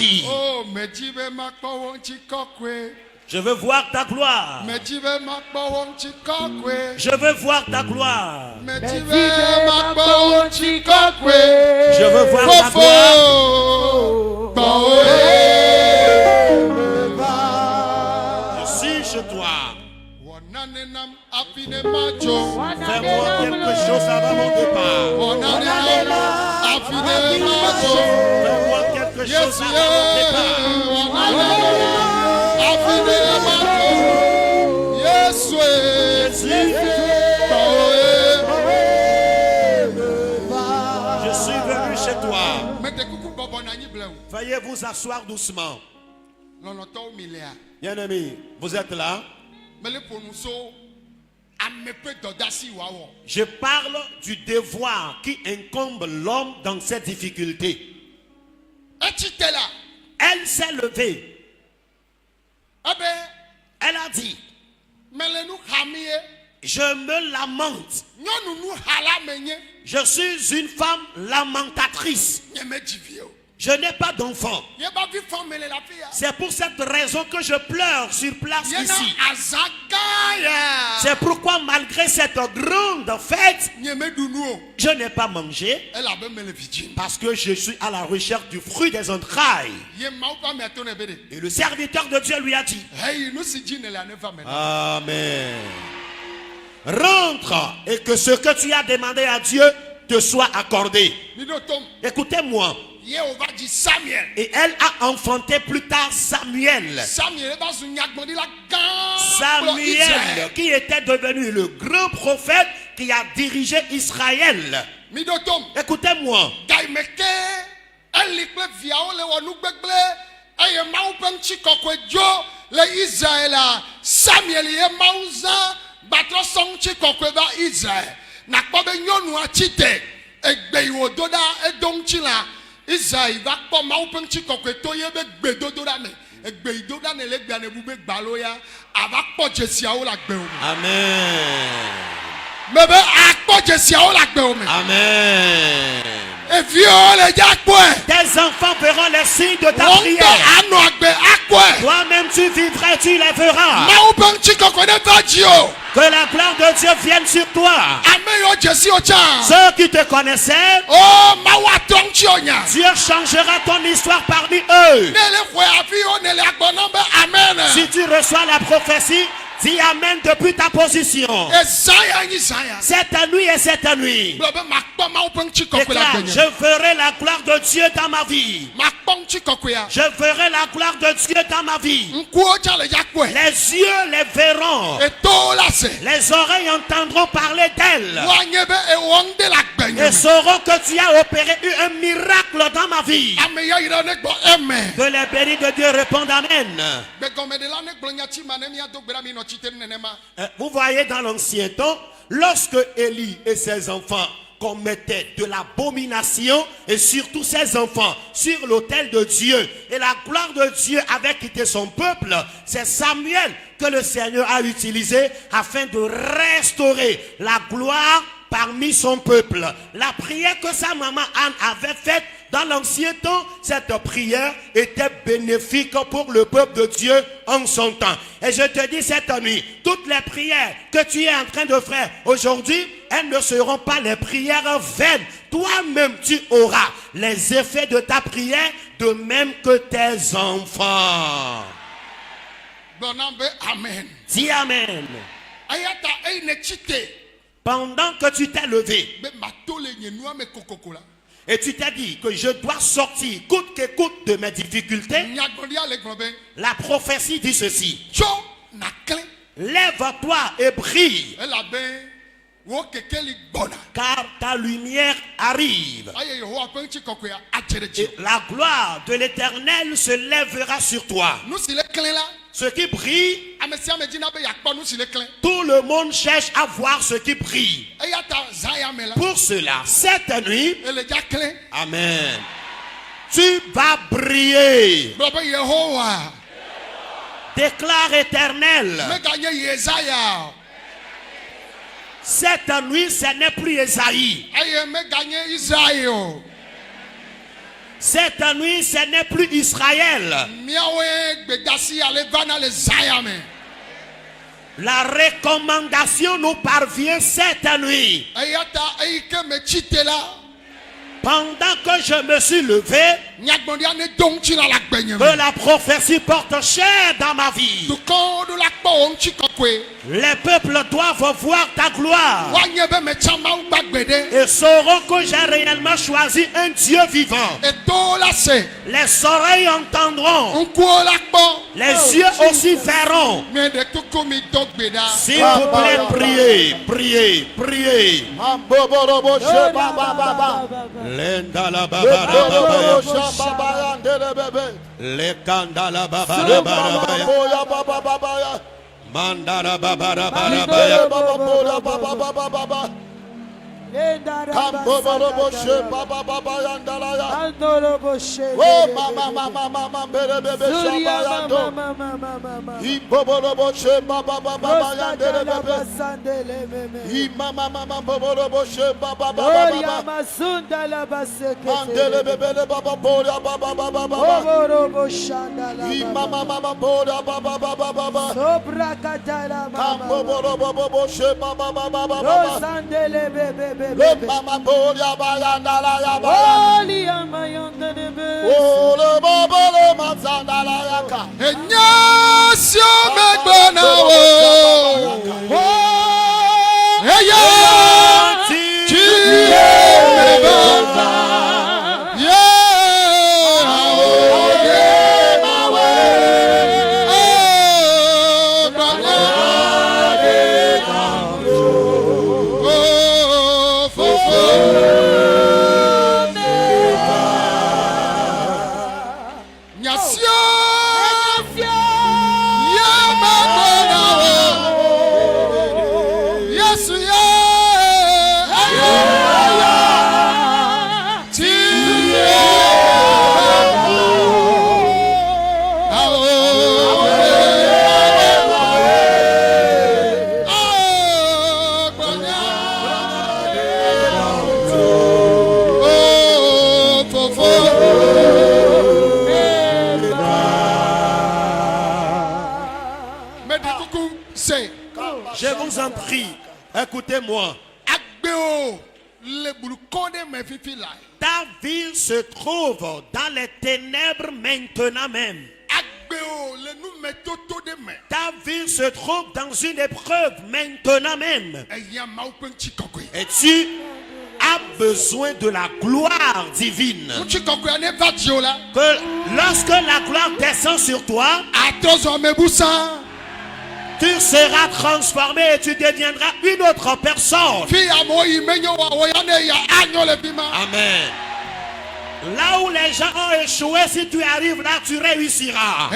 dit. Oh, Je veux voir ta gloire. Je veux voir ta gloire. Je veux voir ta gloire. Je suis chez toi. Fais-moi quelque chose avant mon départ. Fais-moi quelque chose avant mon départ. Je suis venu chez toi. Veuillez vous asseoir doucement. Bien-aimé, vous êtes là? Je parle du devoir qui incombe l'homme dans cette difficulté. Elle s'est levée. Elle a dit, je me lamente. Je suis une femme lamentatrice. Je n'ai pas d'enfant. C'est pour cette raison que je pleure sur place ici. C'est pourquoi malgré cette grande fête, je n'ai pas mangé parce que je suis à la recherche du fruit des entrailles. Et le serviteur de Dieu lui a dit, Amen. Rentre et que ce que tu as demandé à Dieu te soit accordé. Écoutez-moi. Et elle a enfanté plus tard Samuel. Samuel qui était devenu le grand prophète qui a dirigé Israël. Écoutez-moi. Isaïe va pas mau penchi kokweto yebe gbedododa ne egbedoda ne le gba ne bube gbalo ya ava po jesia o la gbe o. Amen. Mebe akpo jesia o la gbe o me. Amen. Tes enfants verront les signes de ta prière. Toi-même tu vivras, tu les verras. Que la gloire de Dieu vienne sur toi. Ceux qui te connaissaient, Dieu changera ton histoire parmi eux. Si tu reçois la prophétie, dis Amen depuis ta position. Cette nuit et cette nuit, déclare, je verrai la gloire de Dieu dans ma vie. Je verrai la gloire de Dieu dans ma vie. Les yeux les verront. Les oreilles entendront parler d'elle. Et sauront que tu as opéré un miracle dans ma vie. Que les bénis de Dieu répondent Amen. Vous voyez dans l'ancien temps, lorsque Élie et ses enfants commettaient de l'abomination, et surtout ses enfants, sur l'autel de Dieu, et la gloire de Dieu avait quitté son peuple, c'est Samuel que le Seigneur a utilisé afin de restaurer la gloire parmi son peuple. La prière que sa maman Anne avait faite dans l'ancien temps, cette prière était bénéfique pour le peuple de Dieu en son temps. Et je te dis cette nuit, toutes les prières que tu es en train de faire aujourd'hui, elles ne seront pas les prières vaines. Toi-même, tu auras les effets de ta prière, de même que tes enfants. Amen. Dis Amen. Pendant que tu t'es levé et tu t'es dit que je dois sortir coûte que coûte de mes difficultés, la prophétie dit ceci: lève-toi et brille, car ta lumière arrive. Et la gloire de l'Éternel se lèvera sur toi. Ce qui brille, tout le monde cherche à voir ce qui brille. Pour cela, cette nuit, Amen, tu vas briller. Déclare Éternel. Cette nuit, ce n'est plus Esaïe. Cette nuit, ce n'est plus Israël. La recommandation nous parvient cette nuit. Pendant que je me suis levé, que la prophétie porte chair dans ma vie. Les peuples doivent voir ta gloire et sauront que j'ai réellement choisi un Dieu vivant. Les oreilles entendront, les yeux aussi verront. S'il vous plaît, priez, priez, priez. Lenda la baba le kandala baba mandara baba Mama Boya Bayandala Yaba. Oh, le Bobolo Mazandala Yaka. Enyasio Megbona wo. Eya Chiye Mebona. Je vous en prie, écoutez-moi. Ta ville se trouve dans les ténèbres maintenant même. Ta ville se trouve dans une épreuve maintenant même. Et tu as besoin de la gloire divine. Que lorsque la gloire descend sur toi, tu seras transformé et tu deviendras une autre personne. Amen. Là où les gens ont échoué, si tu arrives là, tu réussiras.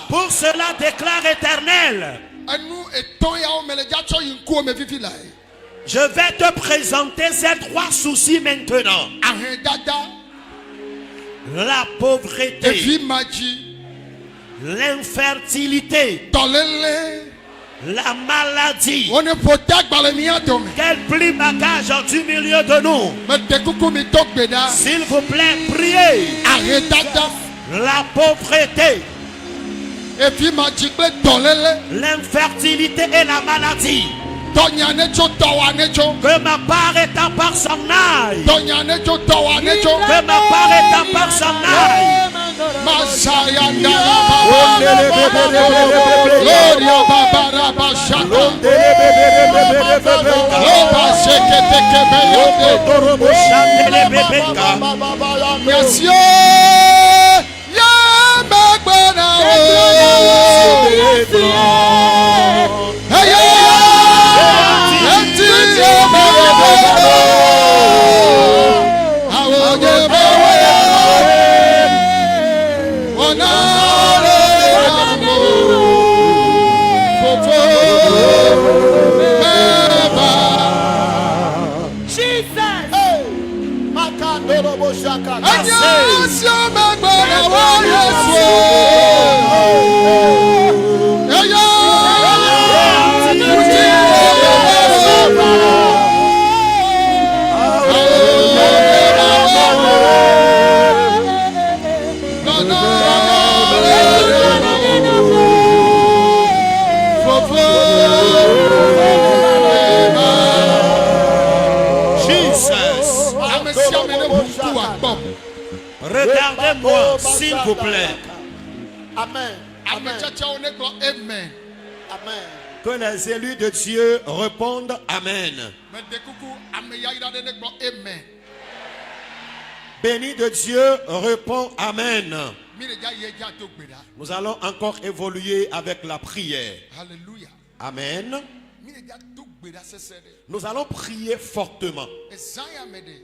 Pour cela, déclare Éternel, je vais te présenter ces trois soucis maintenant. La pauvreté, l'infertilité, la maladie. Quel pli bagage du milieu de nous. S'il vous plaît, priez. La pauvreté, l'infertilité et la maladie. Que ma part étant par son aille. Que ma part étant par son aille. Jesus. Regardez-moi, s'il vous plaît. Amen. Amen. Amen. Amen. Que les élus de Dieu répondent Amen. Béni de Dieu répond Amen. Nous allons encore évoluer avec la prière. Alléluia. Amen. Nous allons prier fortement.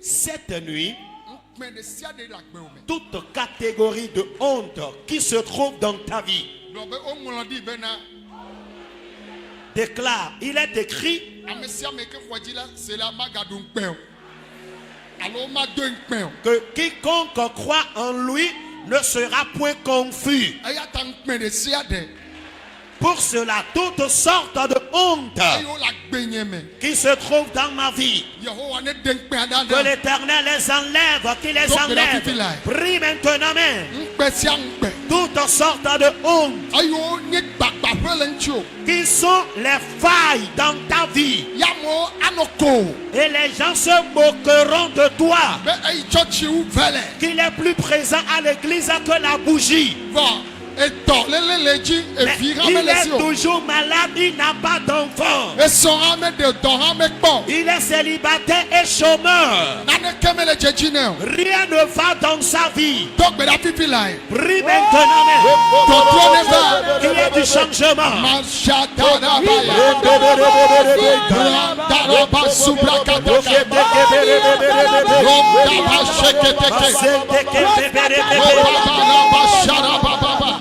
Cette nuit, toute catégorie de honte qui se trouve dans ta vie, déclare, il est écrit que quiconque croit en lui ne sera point confus. Pour cela, toutes sortes de honte qui se trouvent dans ma vie, que l'Éternel les enlève, qu'il les enlève. Prie maintenant, mais toutes sortes de honte qui sont les failles dans ta vie, et les gens se moqueront de toi, qu'il est plus présent à l'église que la bougie. Mais il est toujours malade, il n'a pas d'enfant. Il est célibataire et chômeur. Rien ne va dans sa vie. Prie maintenant, qu'il y ait du changement.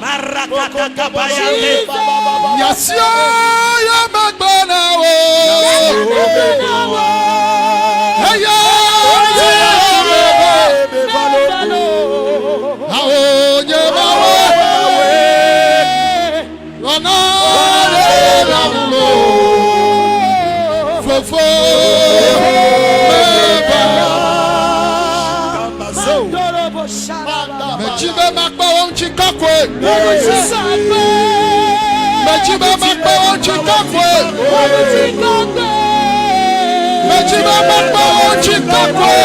Marakata bayande. Yasio ya magbana wo. Heya awo nyeba we. Rana la lo. Fofo. Mejibe makba won chikakwe. Mejibe makba won chikakwe. Mejibe makba won chikakwe.